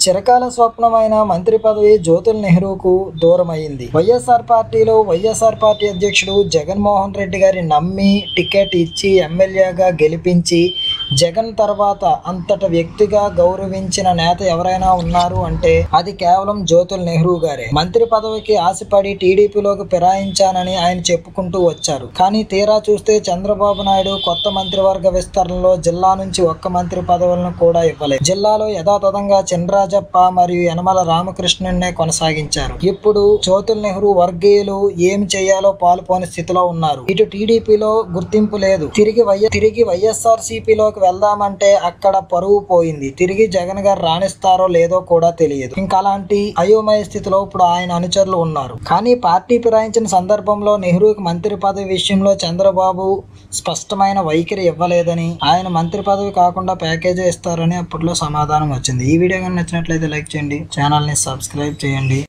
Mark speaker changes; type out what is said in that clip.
Speaker 1: చిరకాల స్వప్నమైన మంత్రి పదవి జ్యోతుల్ నెహ్రూకు దూరమైంది. వైఎస్ఆర్ పార్టీలో వైఎస్ఆర్ పార్టీ అధ్యక్షుడు జగన్మోహన్ రెడ్డి గారి నమ్మి టికెట్ ఇచ్చి ఎమ్మెల్యేగా గెలిపించి జగన్ తర్వాత అంతట వ్యక్తిగా గౌరవించిన నేత ఎవరైనా ఉన్నారు అంటే అది కేవలం జ్యోతుల్ నెహ్రూ గారే. మంత్రి పదవికి ఆశపడి టీడీపీలోకి ఫిరాయించానని ఆయన చెప్పుకుంటూ వచ్చారు. కానీ తీరా చూస్తే చంద్రబాబు నాయుడు కొత్త మంత్రివర్గ విస్తరణలో జిల్లా నుంచి ఒక్క మంత్రి పదవులను కూడా ఇవ్వలేదు. జిల్లాలో యథాతథంగా చినరాజప్ప మరియు యనమల రామకృష్ణన్నే కొనసాగించారు. ఇప్పుడు జ్యోతుల్ నెహ్రూ వర్గీయులు ఏమి చేయాలో పాలుపోని స్థితిలో ఉన్నారు. ఇటు టీడీపీలో గుర్తింపు లేదు. తిరిగి వైఎస్ఆర్సీపీలోకి వెళ్దామంటే అక్కడ పరువు పోయింది. తిరిగి జగన్ గారు రాణిస్తారో లేదో కూడా తెలియదు. ఇంకా అలాంటి అయోమయ స్థితిలో ఇప్పుడు ఆయన అనుచరులు ఉన్నారు. కానీ పార్టీ ఫిరాయించిన సందర్భంలో నెహ్రూకి మంత్రి పదవి విషయంలో చంద్రబాబు స్పష్టమైన వైఖరి ఇవ్వలేదని, ఆయన మంత్రి పదవి కాకుండా ప్యాకేజీ ఇస్తారని అప్పట్లో సమాధానం వచ్చింది. ఈ వీడియో కానీ నచ్చినట్లయితే లైక్ చేయండి, ఛానల్ని సబ్స్క్రైబ్ చేయండి.